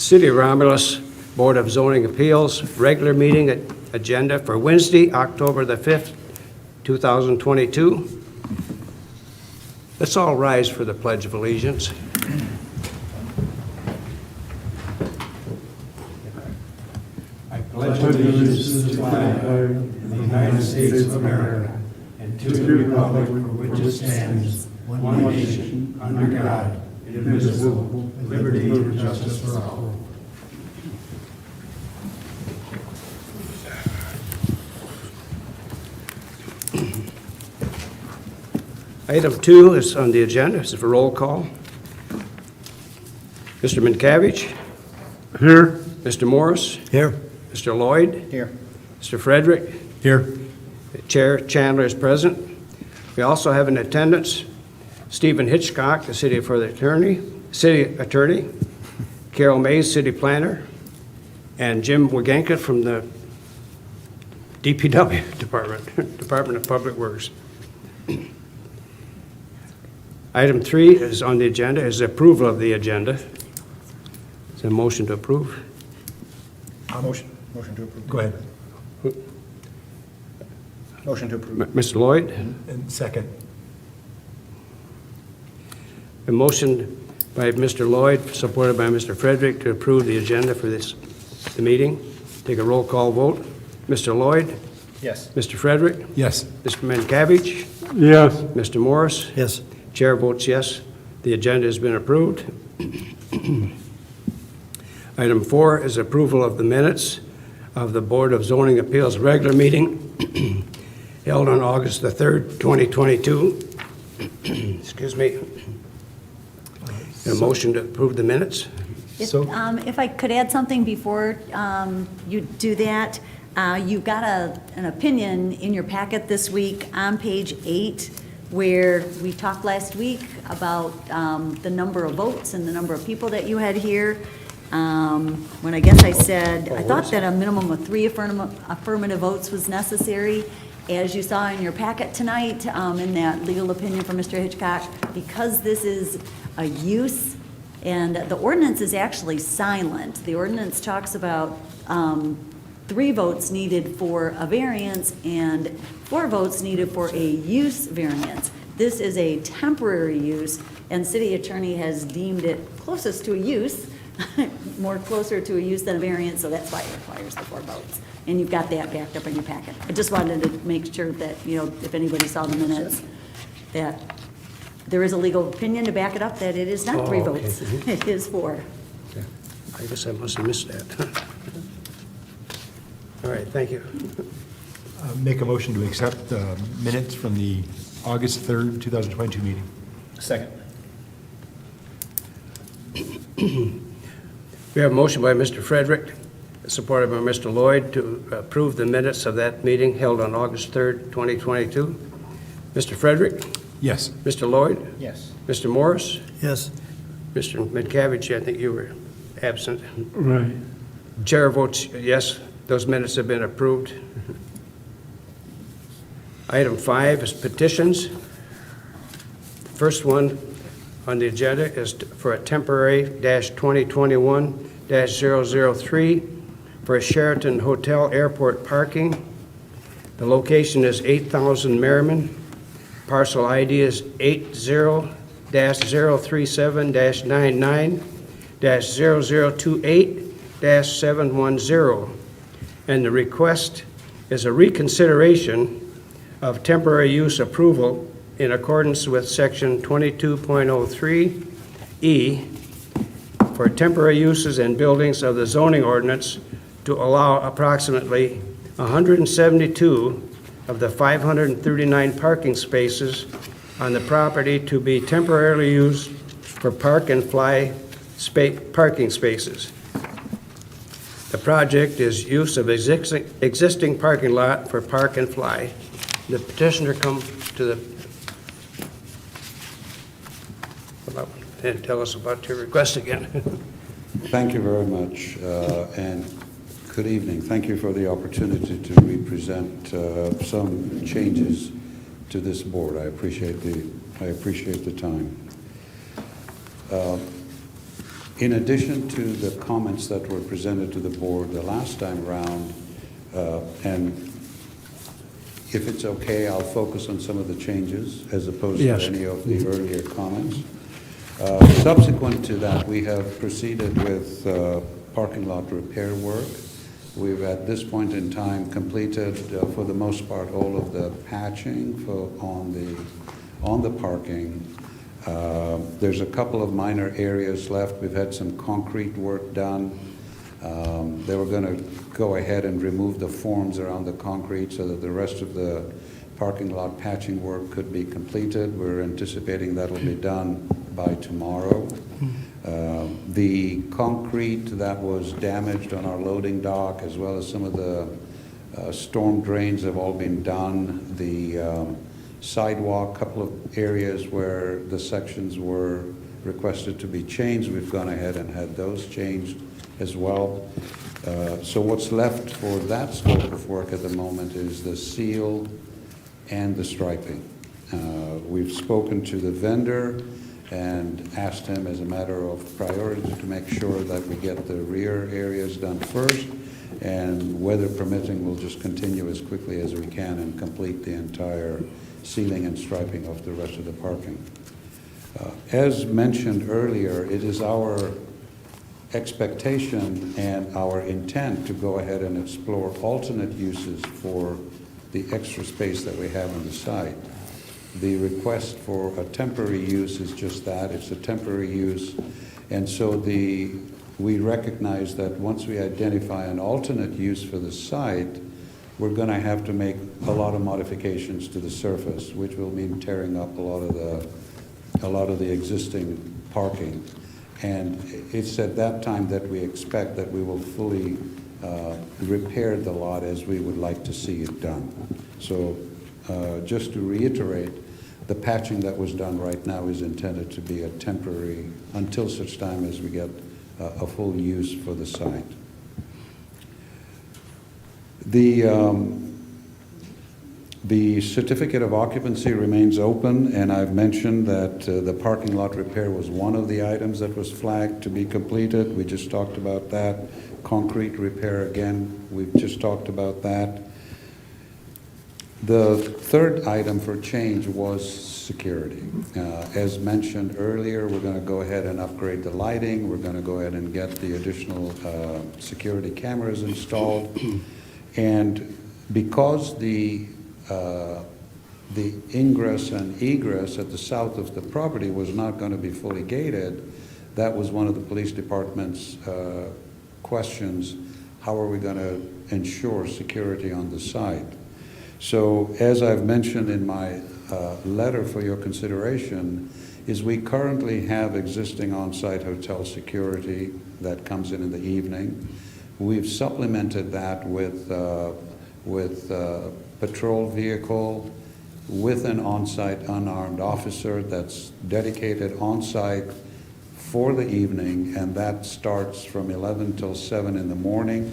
City of Romulus Board of Zoning Appeals regular meeting agenda for Wednesday, October the 5th, 2022. Let's all rise for the Pledge of Allegiance. I pledge allegiance to the flag of the United States of America and to the republic for which it stands, one nation, under God, indivisible, with liberty and justice for all. Item 2 is on the agenda. This is for roll call. Mr. Minkavich? Here. Mr. Morris? Here. Mr. Lloyd? Here. Mr. Frederick? Here. Chair Chandler is present. We also have in attendance Stephen Hitchcock, the city attorney, Carol Mays, city planner, and Jim Wagenka from the DPW Department of Public Works. Item 3 is on the agenda is approval of the agenda. Is there a motion to approve? Motion to approve. Go ahead. Motion to approve. Mr. Lloyd? And second. A motion by Mr. Lloyd, supported by Mr. Frederick, to approve the agenda for the meeting. Take a roll call vote. Mr. Lloyd? Yes. Mr. Frederick? Yes. Mr. Minkavich? Yes. Mr. Morris? Yes. Chair votes yes. The agenda has been approved. Item 4 is approval of the minutes of the Board of Zoning Appeals regular meeting held on August the 3rd, 2022. Excuse me. A motion to approve the minutes? If I could add something before you do that, you've got an opinion in your packet this week on page 8, where we talked last week about the number of votes and the number of people that you had here. When I guess I said, I thought that a minimum of 3 affirmative votes was necessary. As you saw in your packet tonight, in that legal opinion from Mr. Hitchcock, because this is a use, and the ordinance is actually silent. The ordinance talks about 3 votes needed for a variance and 4 votes needed for a use variance. This is a temporary use, and city attorney has deemed it closest to a use, more closer to a use than a variance, so that's why it requires the 4 votes. And you've got that backed up in your packet. I just wanted to make sure that, if anybody saw the minutes, that there is a legal opinion to back it up that it is not 3 votes. It is 4. Okay. I guess I must have missed that. All right, thank you. Make a motion to accept the minutes from the August 3rd, 2022 meeting. Second. We have a motion by Mr. Frederick, supported by Mr. Lloyd, to approve the minutes of that meeting held on August 3rd, 2022. Mr. Frederick? Yes. Mr. Lloyd? Yes. Mr. Morris? Yes. Mr. Minkavich, I think you were absent. Right. Chair votes yes. Those minutes have been approved. Item 5 is petitions. The first one on the agenda is for a temporary -2021-003 for a Sheraton Hotel Airport parking. The location is 8000 Merriman. Parcel ID is 80-037-99-0028-710. And the request is a reconsideration of temporary use approval in accordance with section 22.03E for temporary uses and buildings of the zoning ordinance to allow approximately 172 of the 539 parking spaces on the property to be temporarily used for park and fly parking spaces. The project is use of existing parking lot for park and fly. The petitioner come to the and tell us about your request again. Thank you very much, and good evening. Thank you for the opportunity to represent some changes to this board. I appreciate the time. In addition to the comments that were presented to the board the last time around, and if it's okay, I'll focus on some of the changes as opposed to Yes. any of the earlier comments. Subsequent to that, we have proceeded with parking lot repair work. We've at this point in time completed, for the most part, all of the patching on the parking. There's a couple of minor areas left. We've had some concrete work done. They were going to go ahead and remove the forms around the concrete so that the rest of the parking lot patching work could be completed. We're anticipating that'll be done by tomorrow. The concrete that was damaged on our loading dock, as well as some of the storm drains, have all been done. The sidewalk, couple of areas where the sections were requested to be changed, we've gone ahead and had those changed as well. So what's left for that scope of work at the moment is the seal and the striping. We've spoken to the vendor and asked him as a matter of priority to make sure that we get the rear areas done first, and weather permitting, we'll just continue as quickly as we can and complete the entire sealing and striping of the rest of the parking. As mentioned earlier, it is our expectation and our intent to go ahead and explore alternate uses for the extra space that we have on the site. The request for a temporary use is just that, it's a temporary use. And so we recognize that once we identify an alternate use for the site, we're going to have to make a lot of modifications to the surface, which will mean tearing up a lot of the existing parking. And it's at that time that we expect that we will fully repair the lot as we would like to see it done. So just to reiterate, the patching that was done right now is intended to be a temporary until such time as we get a full use for the site. The certificate of occupancy remains open, and I've mentioned that the parking lot repair was one of the items that was flagged to be completed. We just talked about that. Concrete repair, again, we've just talked about that. The third item for change was security. As mentioned earlier, we're going to go ahead and upgrade the lighting. We're going to go ahead and get the additional security cameras installed. And because the ingress and egress at the south of the property was not going to be fully gated, that was one of the police department's questions. How are we going to ensure security on the site? So as I've mentioned in my letter for your consideration, is we currently have existing on-site hotel security that comes in the evening. We've supplemented that with patrol vehicle with an on-site unarmed officer that's dedicated on-site for the evening, and that starts from 11 till 7 in the morning.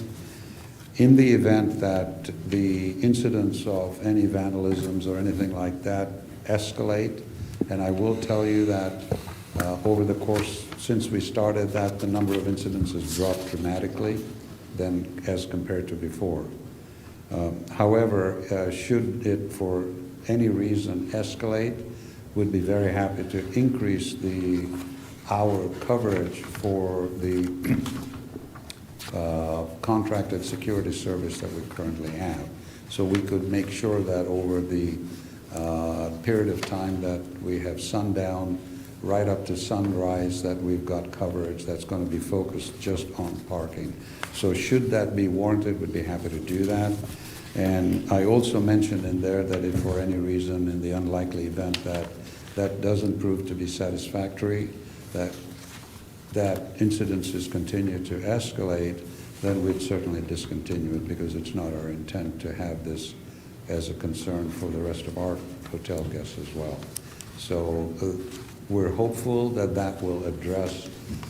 In the event that the incidents of any vandalisms or anything like that escalate, and I will tell you that over the course since we started that, the number of incidents has dropped dramatically than as compared to before. However, should it for any reason escalate, we'd be very happy to increase the hour coverage for the contracted security service that we currently have. So we could make sure that over the period of time that we have sundown right up to sunrise, that we've got coverage that's going to be focused just on parking. So should that be warranted, we'd be happy to do that. And I also mentioned in there that if for any reason, in the unlikely event that that doesn't prove to be satisfactory, that incidences continue to escalate, then we'd certainly discontinue it, because it's not our intent to have this as a concern for the rest of our hotel guests as well. So we're hopeful that that will address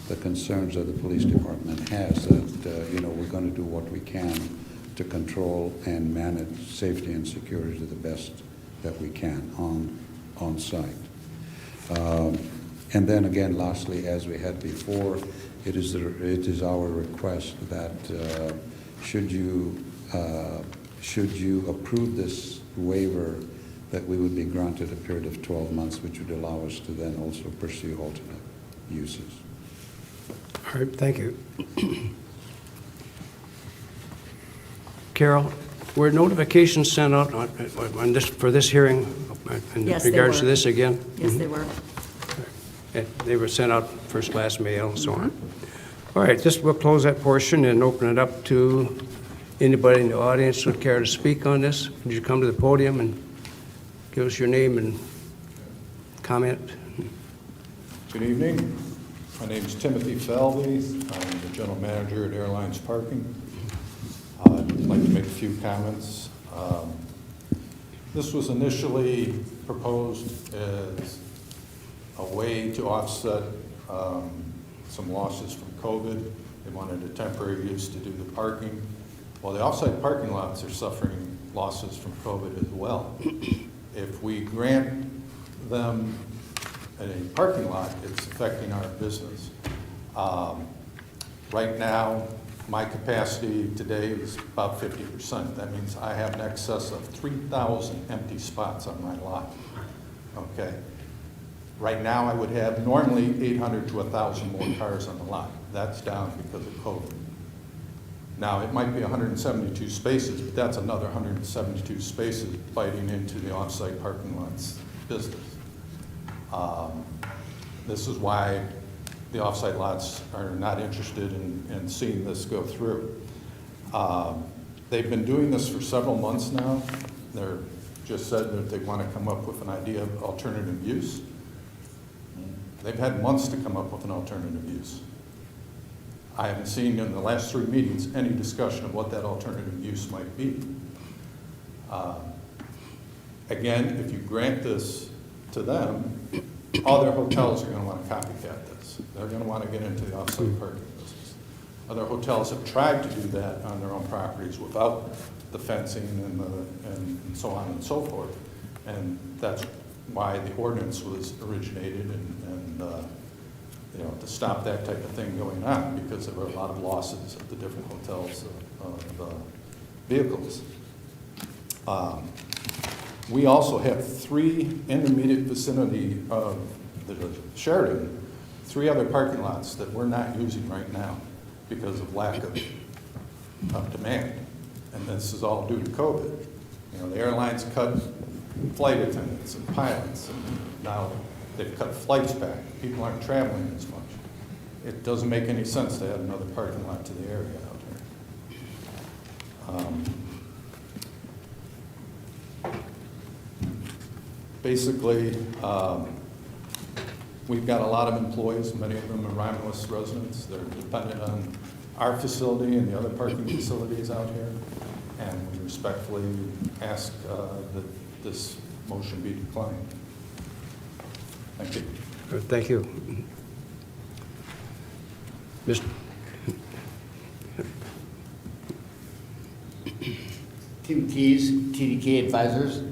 the concerns that the police department has, that we're going to do what we can to control and manage safety and security to the best that we can on site. And then again, lastly, as we had before, it is our request that should you approve this waiver, that we would be granted a period of 12 months, which would allow us to then also pursue alternate uses. All right, thank you. Carol, were notifications sent out on this, for this hearing in Yes, they regards to were. this again? Yes, they were. They were sent out first-class mail and so on. All right, we'll close that portion and open it up to anybody in the audience who would care to speak on this. Would you come to the podium and give us your name and comment? Good evening. My name is Timothy Falvey. I'm the general manager at Airlines Parking. I'd like to make a few comments. This was initially proposed as a way to offset some losses from COVID. They wanted a temporary use to do the parking. Well, the off-site parking lots are suffering losses from COVID as well. If we grant them a parking lot, it's affecting our business. Right now, my capacity today is about 50%. That means I have in excess of 3,000 empty spots on my lot, okay? Right now, I would have normally 800 to 1,000 more cars on the lot. That's down because of COVID. Now, it might be 172 spaces, but that's another 172 spaces biting into the off-site parking lots business. This is why the off-site lots are not interested in seeing this go through. They've been doing this for several months now. They're just said that they want to come up with an idea of alternative use. They've had months to come up with an alternative use. I haven't seen in the last 3 meetings any discussion of what that alternative use might be. Again, if you grant this to them, other hotels are going to want to copycat this. They're going to want to get into the off-site parking business. Other hotels have tried to do that on their own properties without the fencing and so on and so forth. And that's why the ordinance was originated and you know, to stop that type of thing going on, because there were a lot of losses at the different hotels of vehicles. We also have 3 in the immediate vicinity of the Sheraton, 3 other parking lots that we're not using right now because of lack of demand. And this is all due to COVID. You know, the airlines cut flight attendants and pilots, and now they've cut flights back. People aren't traveling as much. It doesn't make any sense to add another parking lot to the area out here. Basically, we've got a lot of employees, many of them are Romulus residents. They're dependent on our facility and the other parking facilities out here, and we respectfully ask that this motion be declined. Thank you. Thank you. Mr. Tim Keys, TDK Advisors.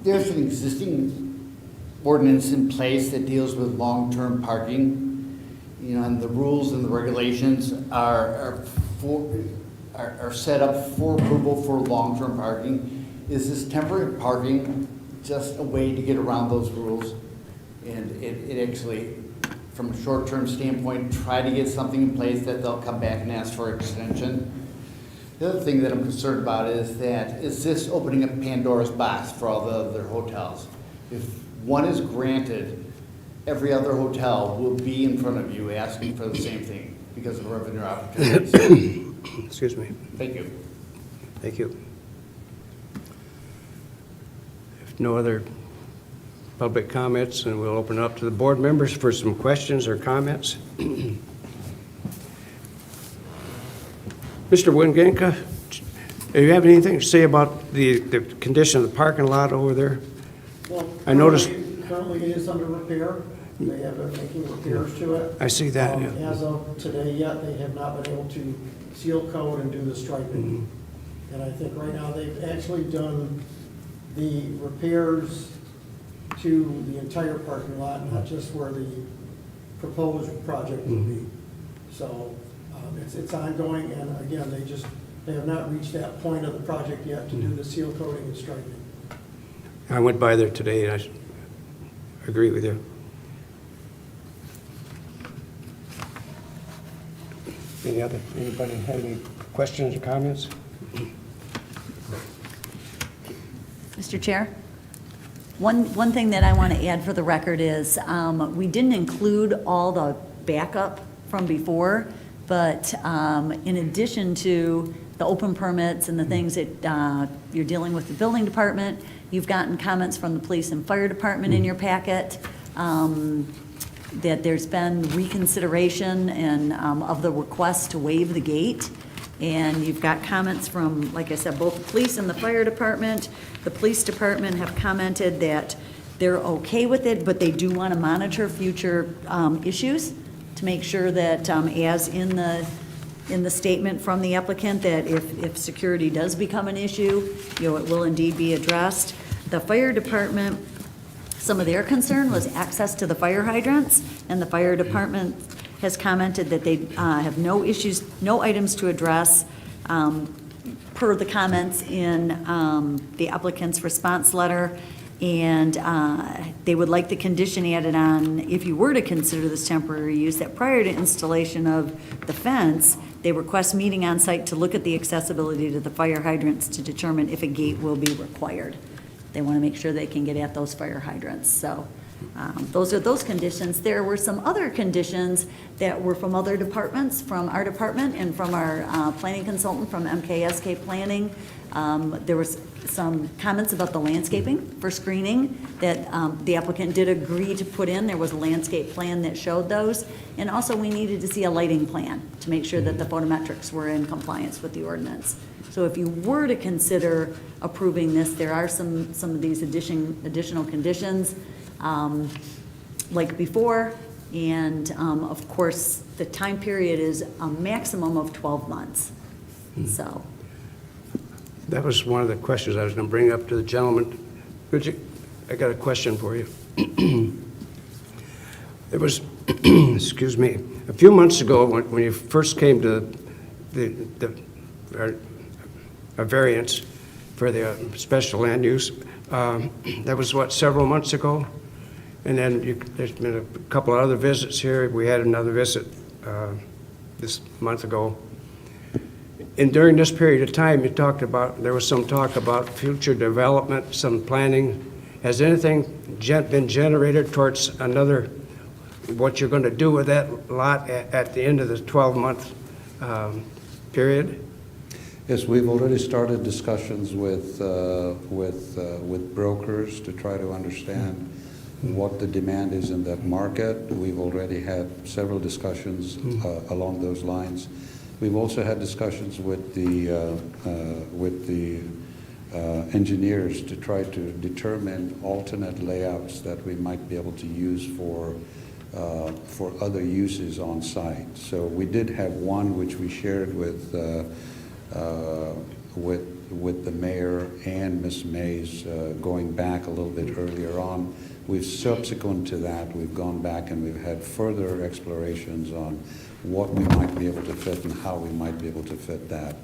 There's an existing ordinance in place that deals with long-term parking. You know, and the rules and the regulations are set up for approval for long-term parking. Is this temporary parking just a way to get around those rules? And it actually, from a short-term standpoint, try to get something in place that they'll come back and ask for extension. The other thing that I'm concerned about is this opening up Pandora's box for all the other hotels? If one is granted, every other hotel will be in front of you asking for the same thing because of revenue opportunities. Excuse me. Thank you. Thank you. If no other public comments, then we'll open up to the board members for some questions or comments. Mr. Wingenka, do you have anything to say about the condition of the parking lot over there? Well, I noticed- Currently it is under repair. They have been making repairs to it. I see that, yeah. As of today yet, they have not been able to seal coat and do the striping. And I think right now they've actually done the repairs to the entire parking lot, not just where the proposed project will be. So it's ongoing, and again, they have not reached that point of the project yet to do the seal coating and striping. I went by there today, and I agree with you. Anybody have any questions or comments? Mr. Chair? One thing that I want to add for the record is, we didn't include all the backup from before, but in addition to the open permits and the things that you're dealing with the building department, you've gotten comments from the police and fire department in your packet, that there's been reconsideration and of the request to waive the gate. And you've got comments from, like I said, both the police and the fire department. The police department have commented that they're okay with it, but they do want to monitor future issues to make sure that, as in the statement from the applicant, that if security does become an issue, it will indeed be addressed. The fire department, some of their concern was access to the fire hydrants, and the fire department has commented that they have no issues, no items to address, per the comments in the applicant's response letter. And they would like the condition added on, if you were to consider this temporary use, that prior to installation of the fence, they request meeting on site to look at the accessibility to the fire hydrants to determine if a gate will be required. They want to make sure they can get at those fire hydrants. So those are those conditions. There were some other conditions that were from other departments, from our department and from our planning consultant from MKSK Planning. There was some comments about the landscaping for screening that the applicant did agree to put in. There was a landscape plan that showed those. And also we needed to see a lighting plan to make sure that the photometrics were in compliance with the ordinance. So if you were to consider approving this, there are some of these additional conditions like before. And of course, the time period is a maximum of 12 months. So. That was one of the questions I was going to bring up to the gentleman. I got a question for you. There was, excuse me, a few months ago when you first came to a variance for the special land use, that was what, several months ago? And then there's been a couple of other visits here. We had another visit this month ago. And during this period of time, there was some talk about future development, some planning. Has anything been generated towards what you're going to do with that lot at the end of the 12-month period? Yes, we've already started discussions with brokers to try to understand what the demand is in that market. We've already had several discussions along those lines. We've also had discussions with the engineers to try to determine alternate layouts that we might be able to use for other uses on site. So we did have one which we shared with the mayor and Ms. Mays going back a little bit earlier on. We've subsequent to that, we've gone back and we've had further explorations on what we might be able to fit and how we might be able to fit that.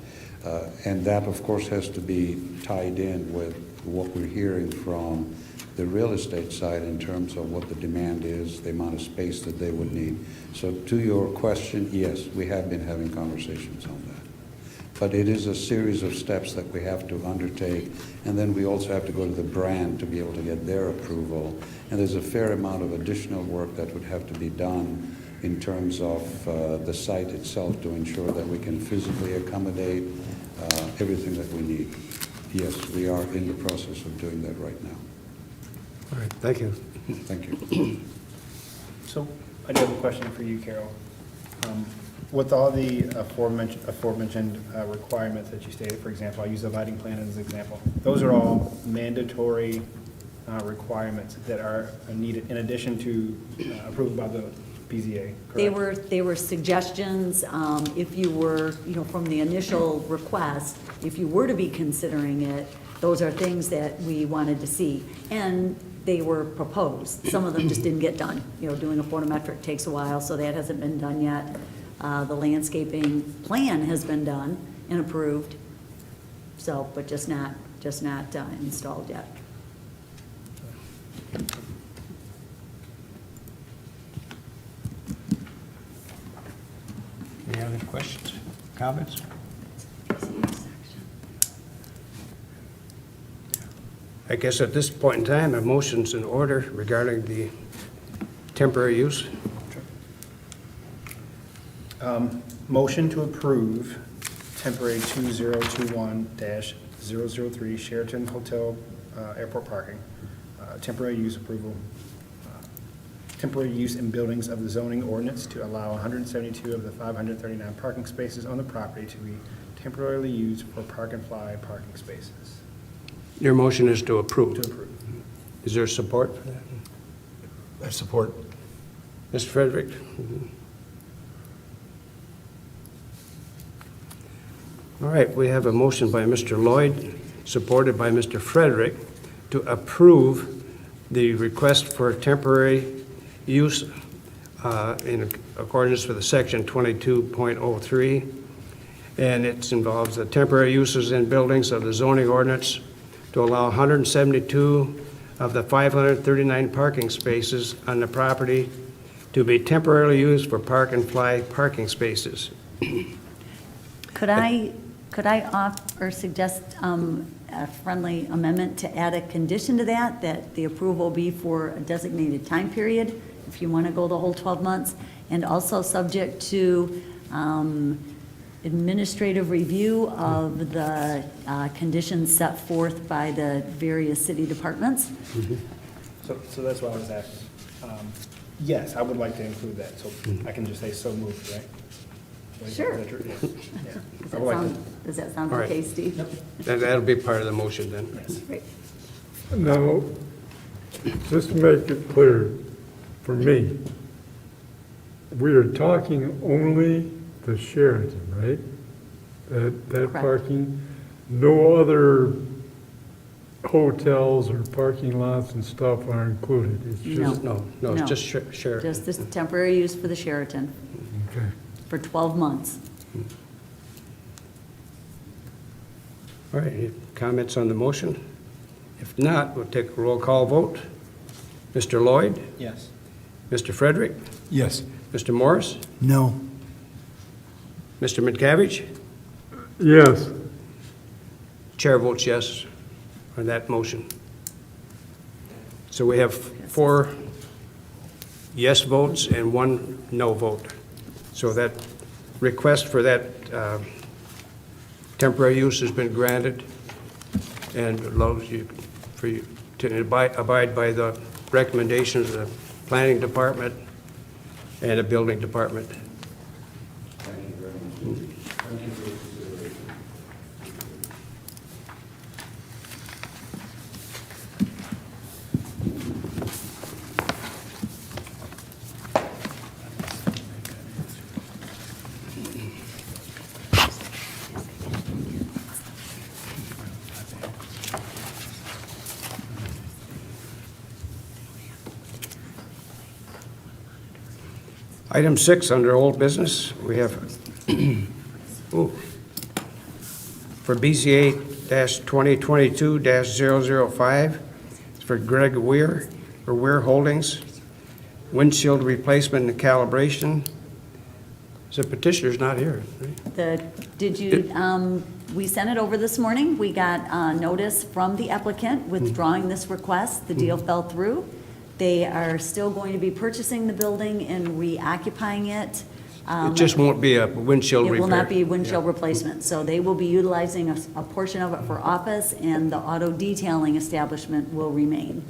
And that, of course, has to be tied in with what we're hearing from the real estate side in terms of what the demand is, the amount of space that they would need. So to your question, yes, we have been having conversations on that. But it is a series of steps that we have to undertake, and then we also have to go to the brand to be able to get their approval. And there's a fair amount of additional work that would have to be done in terms of the site itself to ensure that we can physically accommodate everything that we need. Yes, we are in the process of doing that right now. All right, thank you. Thank you. So I do have a question for you, Carol. With all the aforementioned requirements that you stated, for example, I use the lighting plan as an example. Those are all mandatory requirements that are needed in addition to approved by the BZA, correct? They were suggestions, if you were, from the initial request, if you were to be considering it, those are things that we wanted to see. And they were proposed. Some of them just didn't get done. You know, doing a photometric takes a while, so that hasn't been done yet. The landscaping plan has been done and approved, so, but just not installed yet. Any other questions, comments? I guess at this point in time, a motion's in order regarding the temporary use. Motion to approve temporary 2021-003 Sheraton Hotel Airport parking, temporary use approval, temporary use in buildings of the zoning ordinance to allow 172 of the 539 parking spaces on the property to be temporarily used for park and fly parking spaces. Your motion is to approve. To approve. Is there support for that? I support. Mr. Frederick? All right, we have a motion by Mr. Lloyd, supported by Mr. Frederick, to approve the request for temporary use in accordance with the section 22.03, and it involves the temporary uses in buildings of the zoning ordinance to allow 172 of the 539 parking spaces on the property to be temporarily used for park and fly parking spaces. Could I offer or suggest a friendly amendment to add a condition to that the approval be for a designated time period, if you want to go the whole 12 months, and also subject to administrative review of the conditions set forth by the various city departments? So that's what I was asking. Yes, I would like to include that, so I can just say so moved, right? Sure. Yeah. Does that sound All right. okay, Steve? That'll be part of the motion then. Great. Now, just to make it clear for me, we are talking only the Sheraton, right? That Correct. parking, no other hotels or parking lots and stuff are included. It's just, No, it's just Sheraton. Just this temporary use for the Sheraton okay. for 12 months. All right, any comments on the motion? If not, we'll take a roll call vote. Mr. Lloyd? Yes. Mr. Frederick? Yes. Mr. Morris? No. Mr. McCavish? Yes, Chair votes yes on that motion. So we have 4 yes votes and 1 no vote. So that request for that temporary use has been granted, and allows you for you to abide by the recommendations of the planning department and the building department. Thank you very much. Thank you for your consideration. Item 6, under old business, we have, for BZA-2022-005, it's for Greg Weir, for Weir Holdings, windshield replacement and calibration. The petitioner's not here, right? We sent it over this morning. We got notice from the applicant withdrawing this request. The deal fell through. They are still going to be purchasing the building and reoccupying it. It just won't be a windshield repair. It will not be windshield replacement. So they will be utilizing a portion of it for office, and the auto detailing establishment will remain.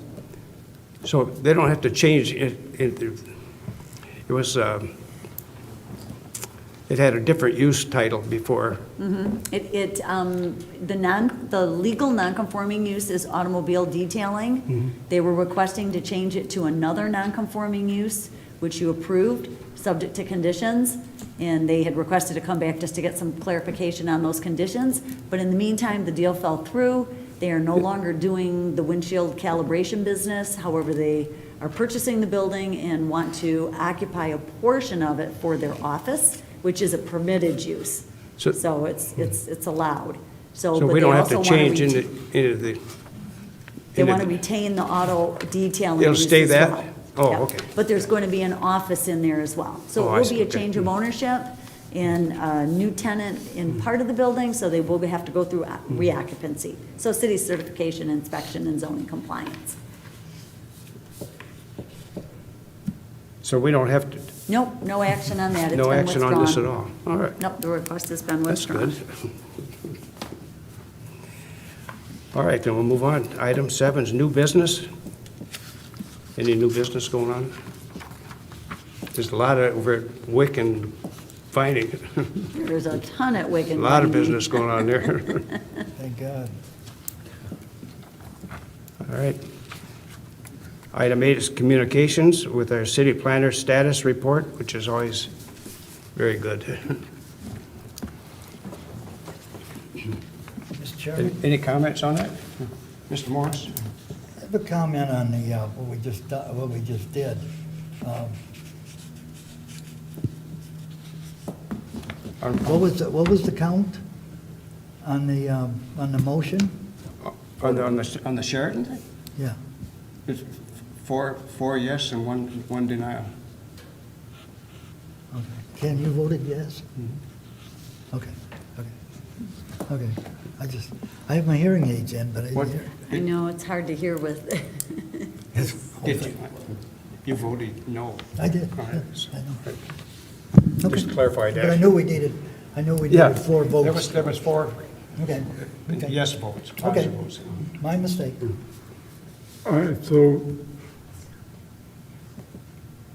So they don't have to change it. It was, it had a different use title before. The legal nonconforming use is automobile detailing. They were requesting to change it to another nonconforming use, which you approved, subject to conditions, and they had requested to come back just to get some clarification on those conditions. But in the meantime, the deal fell through. They are no longer doing the windshield calibration business. However, they are purchasing the building and want to occupy a portion of it for their office, which is a permitted use. So- So it's allowed. So but we they don't have to also wanna change into the. They into want to the- retain the auto detailing It'll use stay as that? well. Oh, Yeah. okay. But there's going to be an office in there as well. So Oh, it I will see, be a okay. change of ownership and a new tenant in part of the building, so they will have to go through reoccupancy. So city certification, inspection, and zoning compliance. So we don't have to, Nope, no action on that. It's no been action on this at withdrawn. all? All right, Nope, the request has been that's withdrawn. good. All right, then we'll move on. Item 7 is new business. Any new business going on? There's a lot of over at Wick and Finding, There's a ton at Wigan. a lot of business going on there. Thank God. All right. Item 8 is communications with our city planner status report, which is always very good. Mr. Chairman, Any comments on that? Mr. Morris? I have a comment on the, what we just did. What was the count on the motion? On the Sheraton thing? Yeah. It's four yes and one denial. Okay. Ken, you voted yes? Okay, okay. I have my hearing aids in, but I What- didn't hear. I know, it's hard to hear with, Did you? You voted no. I did, All yeah, right. I know. Just Okay. clarify But I that. knew we needed 4 votes. There was 4 Okay, okay. yes votes, Okay. positive votes. My mistake. All right, so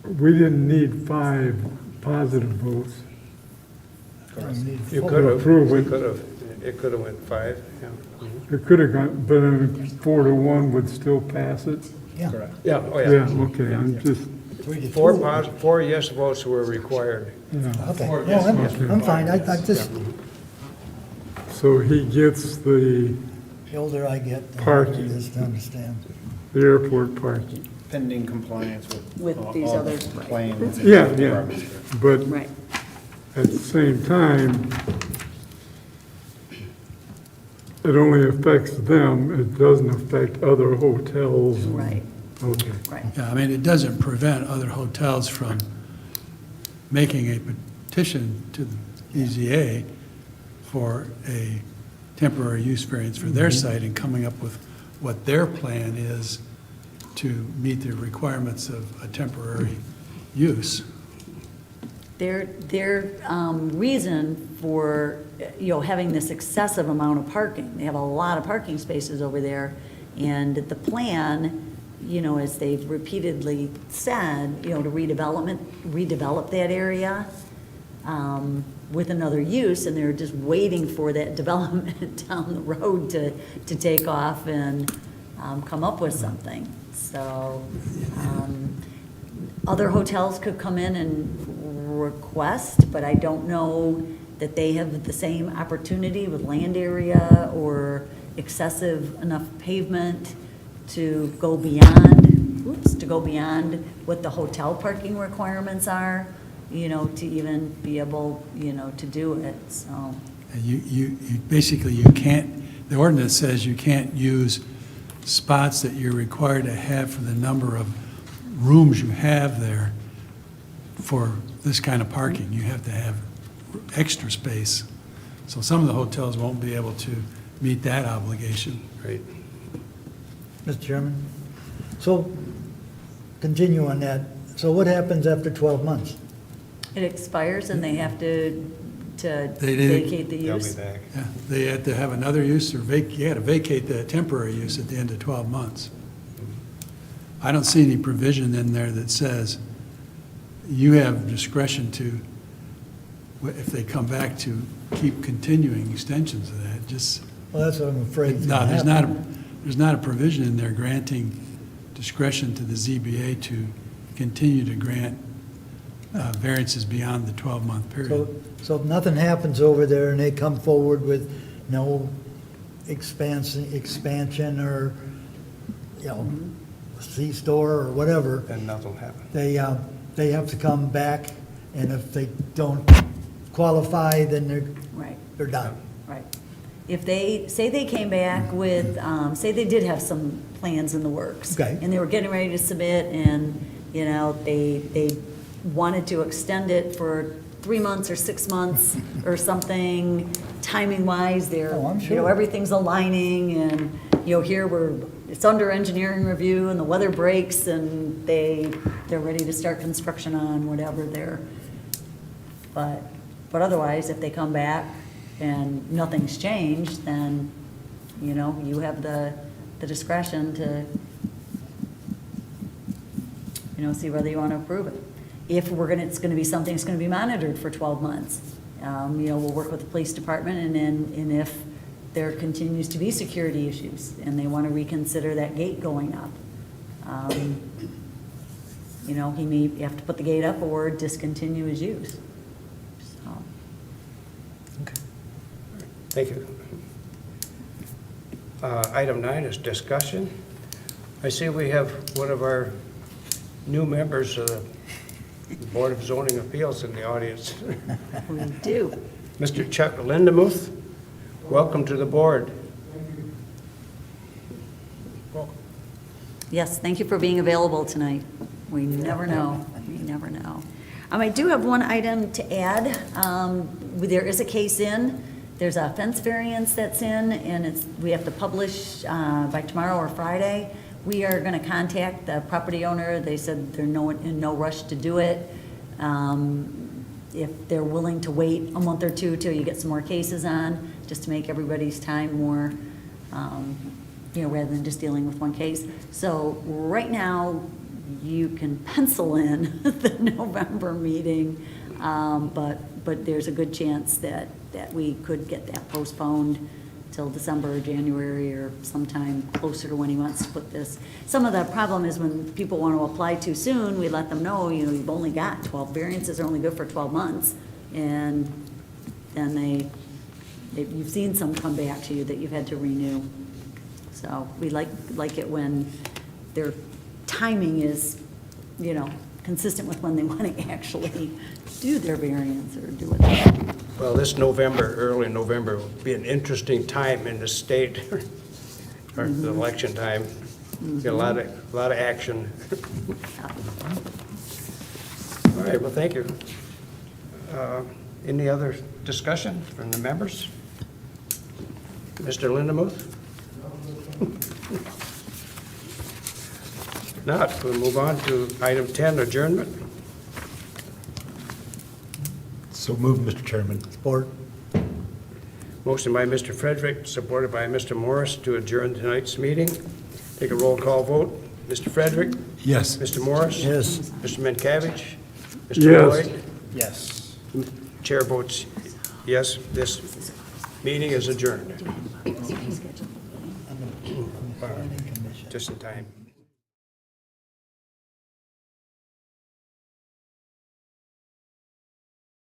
we didn't need 5 positive votes. You Four. could have, Approve we it. could have, it could have went 5, yeah. It could have gone, but a 4-1 would still pass it? Yeah. Correct. Yeah, oh Yeah, yeah. okay, I'm just, 3-2. 4 yes votes were required. yeah. Okay, no, I'm fine, I just, So he gets the the older I get, the Parking. harder it is to understand. airport parking. Pending compliance with. With these all other- the plans. and Yeah, yeah, departments. but right. at the same time, it only affects them, it doesn't affect other hotels. Right, Okay. right. Yeah, I mean, it doesn't prevent other hotels from making a petition to the BZA for a temporary use variance for their site and coming up with what their plan is to meet the requirements of a temporary use. Their reason for, having this excessive amount of parking, they have a lot of parking spaces over there, and the plan, as they've repeatedly said, to redevelop that area with another use, and they're just waiting for that development down the road to take off and come up with something. So, other hotels could come in and request, but I don't know that they have the same opportunity with land area or excessive enough pavement to go beyond, what the hotel parking requirements are, to even be able, to do it, so. And you basically, you can't, the ordinance says you can't use spots that you're required to have for the number of rooms you have there for this kind of parking. You have to have extra space. So some of the hotels won't be able to meet that obligation. Right. Mr. Chairman, so continue on that. So what happens after 12 months? It expires and they have to They did- vacate the They'll be use. back. Yeah, they had to have another use or you had to vacate the temporary use at the end of 12 months. I don't see any provision in there that says you have discretion to, if they come back, to keep continuing extensions of that, just, Well, that's what I'm afraid is no, gonna happen. there's not a provision in there granting discretion to the ZBA to continue to grant variances beyond the 12-month period. So if nothing happens over there and they come forward with no expansion or, you know, C-store or whatever, Then nothing will happen. they have to come back, and if they don't qualify, then Right. they're done. Right. If they, say they came back with, say they did have some plans in the works. Okay. And they were getting ready to submit and, you know, they wanted to extend it for 3 months or 6 months or something, timing-wise, they're, Oh, I'm you know, sure. everything's aligning and, you know, here it's under engineering review and the weather breaks and they're ready to start construction on whatever but otherwise, if they come back and nothing's changed, then, you know, you have the discretion to, you know, see whether you want to approve it. If it's gonna be something that's gonna be monitored for 12 months, you know, we'll work with the police department and if there continues to be security issues and they want to reconsider that gate going up, you know, he may have to put the gate up or discontinue his use. So, Thank you. Item 9 is discussion. I see we have one of our new members of the Board of Zoning Appeals in the audience. we do. Mr. Chuck Lindemuth, welcome to the board. Yes, thank you for being available tonight. We never know, we never know. I do have one item to add. There is a case in, there's a fence variance that's in, and we have to publish by tomorrow or Friday. We are gonna contact the property owner. They said they're in no rush to do it. If they're willing to wait a month or two till you get some more cases on, just to make everybody's time more, you know, rather than just dealing with one case. So right now, you can pencil in the November meeting, but there's a good chance that we could get that postponed till December or January or sometime closer to when he wants to put this. Some of the problem is when people want to apply too soon, we let them know, you know, you've only got 12 variances are only good for 12 months. And then you've seen some come back to you that you've had to renew. So we like it when their timing is, you know, consistent with when they want to actually do their variance or do it. Well, this November, early November, will be an interesting time in the state, or the election time. Get a lot of action. All right, well, thank you. Any other discussion from the members? Mr. Lindemuth? Not, we'll move on to item 10, adjournment. So moved, Mr. Chairman. Support. Motion by Mr. Frederick, supported by Mr. Morris to adjourn tonight's meeting. Take a roll call vote. Mr. Frederick? Yes. Mr. Morris? Yes. Mr. Menkavich? Mr. Yes. Lloyd? Yes. Chair votes yes. This meeting is adjourned. Just in time.